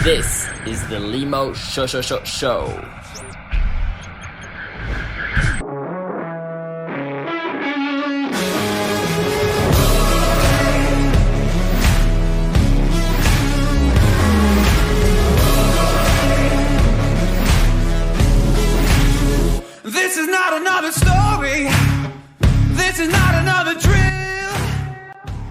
This is the Limo Show. This is not another story. This is not another drill.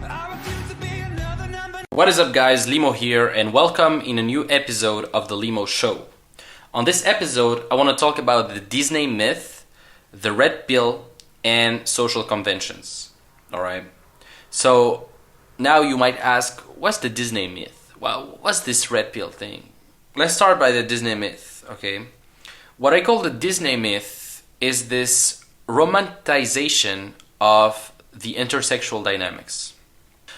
I refuse to be another number. What is up, guys? Limo here, and welcome in a new episode of the Limo Show. On this episode, I want to talk about the Disney myth, the red pill, and social conventions. Alright? So, now you might ask, what's the Disney myth? Well, what's this red pill thing? Let's start by the Disney myth, okay? What I call the Disney myth is this romanticization of the intersexual dynamics.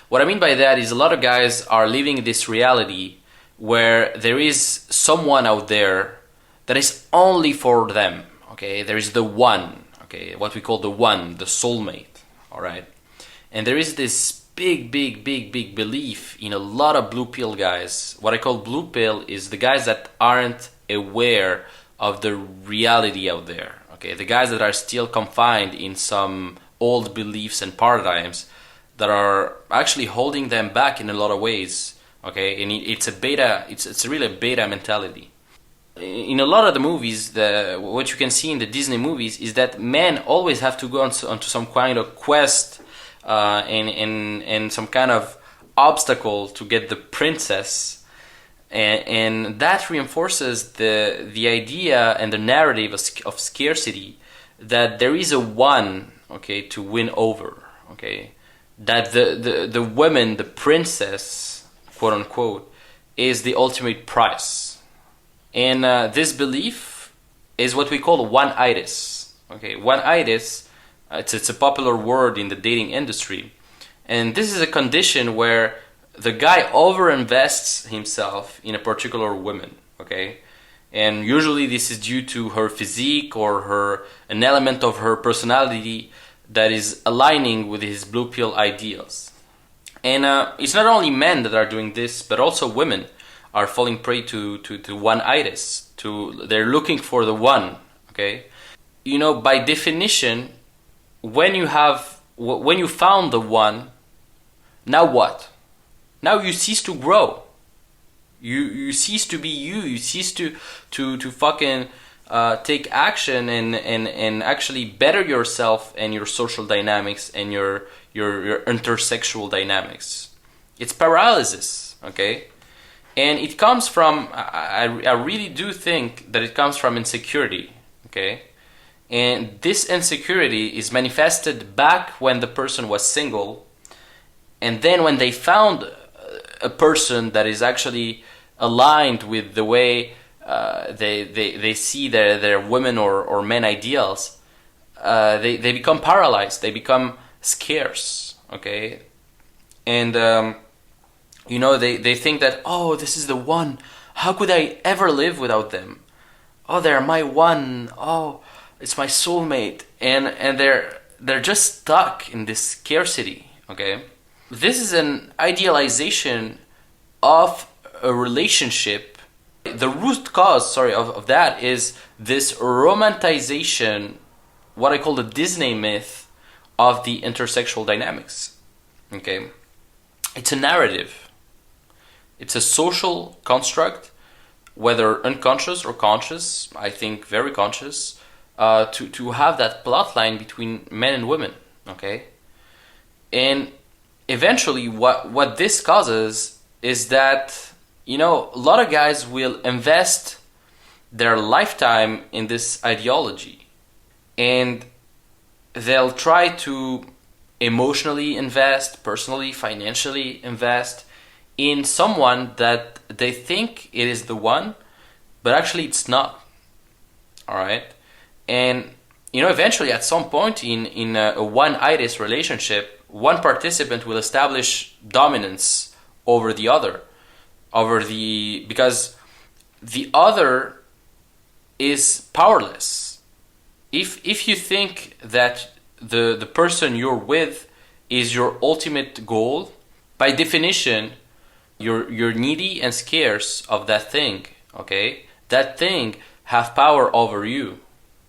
What I mean by that is a lot of guys are living this reality where there is someone out there that is only for them, okay? There is the one, okay? What we call the one, the soulmate, all right? And there is this big belief in a lot of blue pill guys. What I call blue pill is the guys that aren't aware of the reality out there, okay? The guys that are still confined in some old beliefs and paradigms that are actually holding them back in a lot of ways, okay? And it's a beta, it's really a beta mentality. In a lot of the movies, what you can see in the Disney movies is that men always have to go onto some kind of quest and some kind of obstacle to get the princess. And that reinforces the idea and the narrative of scarcity, that there is a one, okay, to win over, okay, that the woman, the princess, quote unquote, is the ultimate prize. And this belief is what we call one-itis, okay? One-itis, it's a popular word in the dating industry, and this is a condition where the guy overinvests himself in a particular woman, okay? And usually this is due to her physique or an element of her personality that is aligning with his blue pill ideals. And it's not only men that are doing this, but also women are falling prey to one-itis. They're looking for the one, okay? You know, by definition, when you found the one, now what? Now you cease to grow. You cease to be you. You cease to fucking take action and actually better yourself and your social dynamics and your intersexual dynamics. It's paralysis, okay? And it comes from, I really do think that it comes from insecurity, okay? And this insecurity is manifested back when the person was single, and then when they found a person that is actually aligned with the way they see their women or men ideals, they become paralyzed, they become scarce, okay? And you know, they think that, oh, this is the one, how could I ever live without them? Oh, they're my one, oh, it's my soulmate. And they're just stuck in this scarcity, okay? This is an idealization of a relationship. The root cause, of that is this romanticization, what I call the Disney myth of the intersexual dynamics. Okay? It's a narrative. It's a social construct, whether unconscious or conscious, I think very conscious, to have that plot line between men and women. Okay? And eventually what this causes is that, you know, a lot of guys will invest their lifetime in this ideology, and they'll try to emotionally invest, personally, financially invest in someone that they think it is the one, but actually it's not. All right? And, you know, eventually at some point in a one-itis relationship, one participant will establish dominance over the other, because the other is powerless. If you think that the person you're with is your ultimate goal, by definition, You're needy and scarce of that thing, okay? That thing have power over you.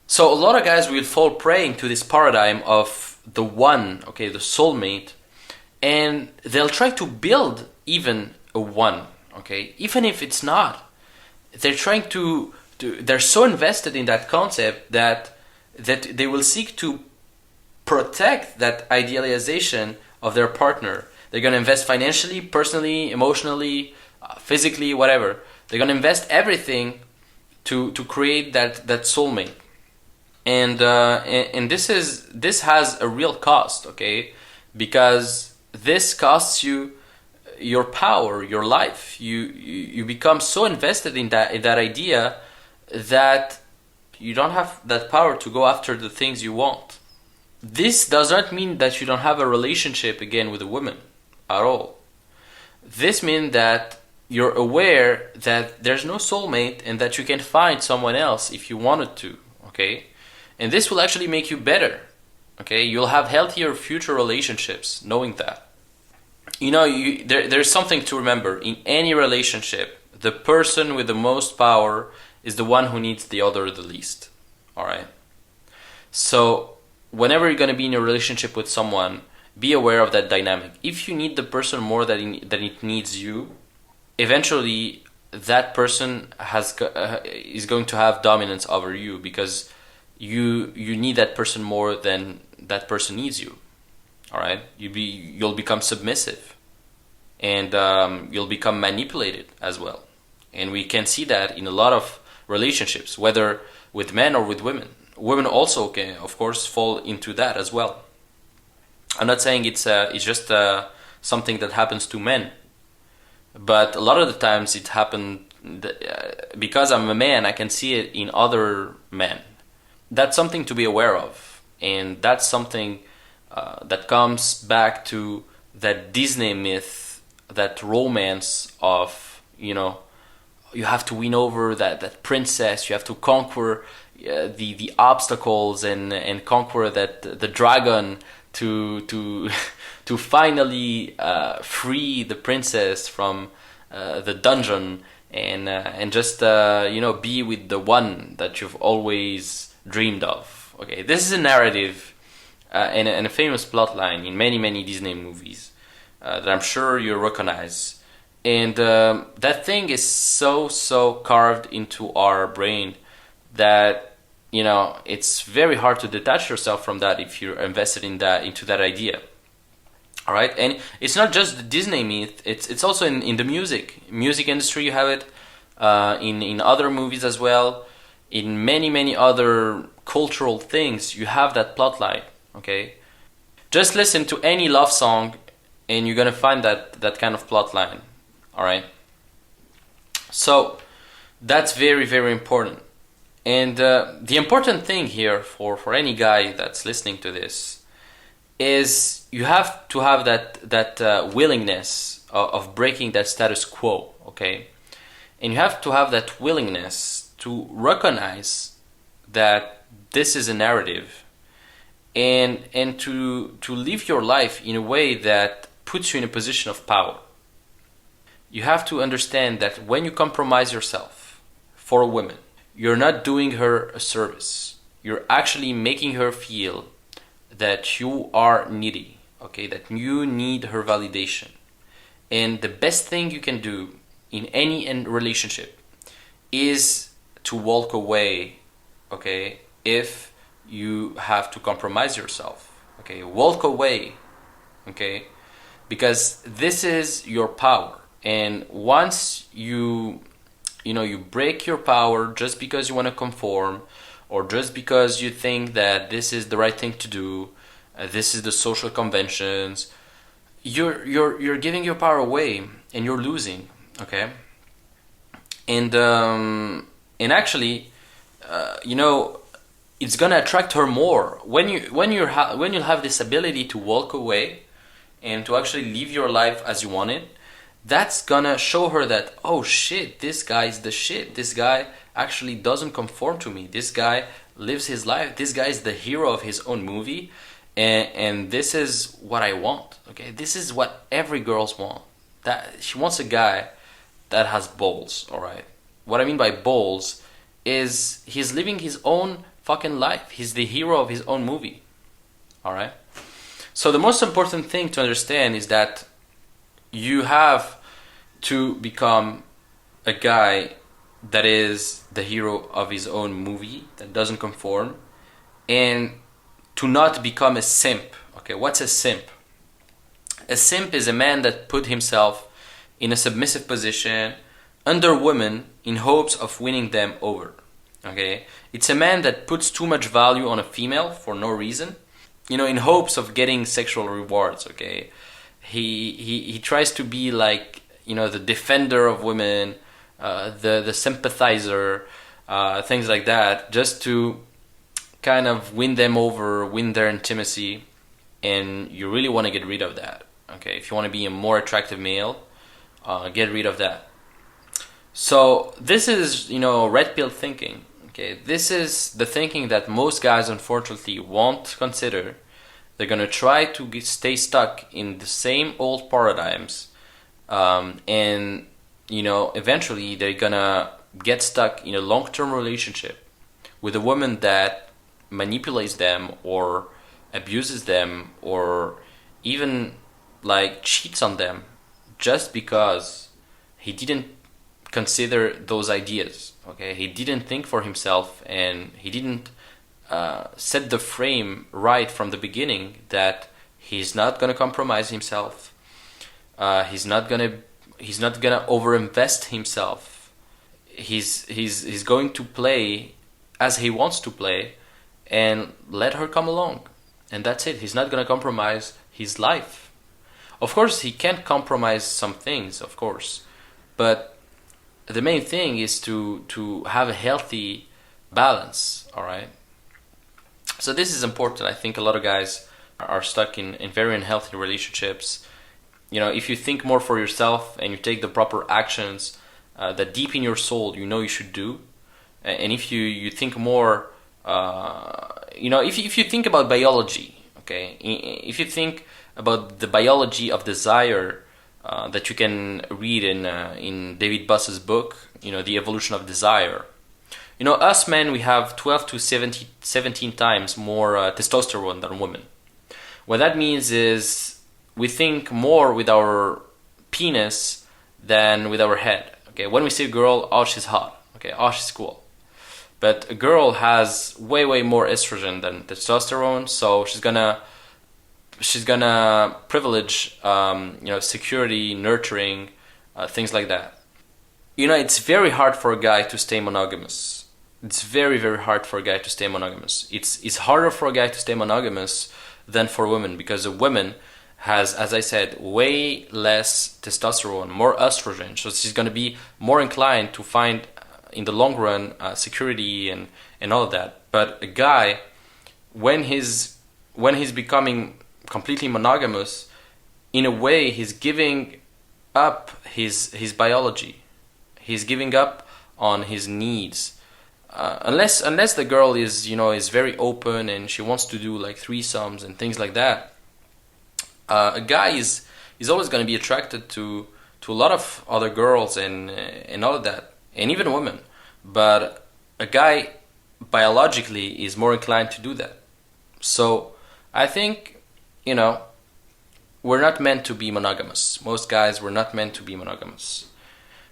So a lot of guys will fall prey into this paradigm of the one, okay, the soulmate, and they'll try to build even a one, okay, even if it's not. They're trying to they're so invested in that concept that they will seek to protect that idealization of their partner. They're going to invest financially, personally, emotionally, physically, whatever. They're going to invest everything to create that soulmate. And this has a real cost, okay? Because this costs you your power, your life. You become so invested in that idea that you don't have that power to go after the things you want. This does not mean that you don't have a relationship again with a woman at all. This means that you're aware that there's no soulmate and that you can find someone else if you wanted to, okay? And this will actually make you better, okay? You'll have healthier future relationships knowing that. You know, there's something to remember. In any relationship, the person with the most power is the one who needs the other the least, all right? So whenever you're going to be in a relationship with someone, be aware of that dynamic. If you need the person more than it needs you, eventually that person is going to have dominance over you because you need that person more than that person needs you. All right, you'll become submissive, and you'll become manipulated as well. And we can see that in a lot of relationships, whether with men or with women. Women also can, of course, fall into that as well. I'm not saying it's just something that happens to men, but a lot of the times it happened because I'm a man. I can see it in other men. That's something to be aware of, and that's something that comes back to that Disney myth, that romance of, you know, you have to win over that princess, you have to conquer the obstacles and conquer the dragon to finally free the princess from the dungeon and just be with the one that you've always dreamed of. Okay, this is a narrative and a famous plot line in many Disney movies that I'm sure you recognize, and that thing is so carved into our brain that, you know, it's very hard to detach yourself from that if you're invested into that idea. All right, and it's not just the Disney myth; it's also in the music industry. You have it in other movies as well. In many other cultural things, you have that plot line. Okay, just listen to any love song, and you're gonna find that kind of plot line. All right, so that's very important. And the important thing here for any guy that's listening to this is you have to have that willingness of breaking that status quo, okay? And you have to have that willingness to recognize that this is a narrative and to live your life in a way that puts you in a position of power. You have to understand that when you compromise yourself for a woman, you're not doing her a service. You're actually making her feel that you are needy, okay? That you need her validation. And the best thing you can do in any relationship is to walk away, okay? If you have to compromise yourself, okay? Walk away, okay? Because this is your power. And once you break your power just because you want to conform, or just because you think that this is the right thing to do, this is the social conventions, you're giving your power away and you're losing, okay? And actually, it's gonna attract her more when you'll have this ability to walk away and to actually live your life as you want it. That's gonna show her that, oh shit, this guy is the shit. This guy actually doesn't conform to me. This guy lives his life. This guy is the hero of his own movie. And this is what I want, okay? This is what every girl wants. That she wants a guy that has balls. All right. What I mean by balls is he's living his own fucking life. He's the hero of his own movie. All right. So the most important thing to understand is that you have to become a guy that is the hero of his own movie, that doesn't conform, and to not become a simp. Okay, what's a simp? A simp is a man that put himself in a submissive position under women in hopes of winning them over. Okay, it's a man that puts too much value on a female for no reason, in hopes of getting sexual rewards. Okay, he tries to be like, the defender of women, the sympathizer, things like that, just to kind of win them over, win their intimacy, and you really want to get rid of that. Okay, if you want to be a more attractive male, get rid of that. So this is, red pill thinking. Okay, this is the thinking that most guys unfortunately won't consider. They're gonna try to stay stuck in the same old paradigms, and eventually they're gonna get stuck in a long-term relationship with a woman that manipulates them or abuses them or even like cheats on them just because he didn't consider those ideas. Okay, he didn't think for himself, and he didn't set the frame right from the beginning that he's not gonna compromise himself. He's not gonna overinvest himself. He's going to play as he wants to play, and let her come along, and that's it. He's not gonna compromise his life. Of course, he can't compromise some things, of course, but the main thing is to have a healthy balance. All right. So this is important. I think a lot of guys are stuck in very unhealthy relationships. If you think more for yourself and you take the proper actions that deep in your soul you should do, and if you think more, if you think about biology, okay, if you think about the biology of desire that you can read in David Buss's book, The Evolution of Desire. Us men, we have 12 to 17 times more testosterone than women. What that means is we think more with our penis than with our head. Okay, when we see a girl, oh, she's hot. Okay, oh, she's cool. But a girl has way more estrogen than testosterone, so she's gonna privilege security, nurturing, things like that. It's very hard for a guy to stay monogamous. It's very hard for a guy to stay monogamous. It's harder for a guy to stay monogamous than for women, because a woman has, as I said, way less testosterone, more estrogen, so she's gonna be more inclined to find in the long run security and all of that. But a guy, when he's becoming completely monogamous, in a way he's giving up his biology. He's giving up on his needs, unless the girl is very open and she wants to do like threesomes and things like that. A guy is always going to be attracted to a lot of other girls and all of that, and even women. But a guy biologically is more inclined to do that. So I think we're not meant to be monogamous. Most guys were not meant to be monogamous.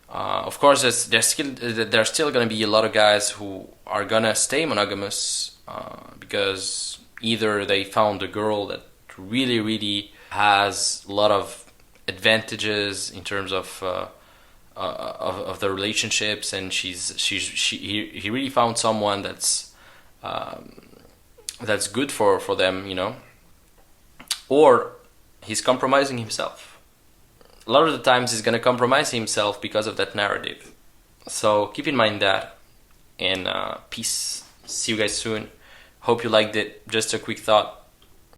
Of course, there's still going to be a lot of guys who are going to stay monogamous because either they found a girl that really has a lot of advantages in terms of the relationships, and he really found someone that's good for them, or he's compromising himself. A lot of the times he's going to compromise himself because of that narrative. So keep in mind that, and peace. See you guys soon. Hope you liked it. Just a quick thought.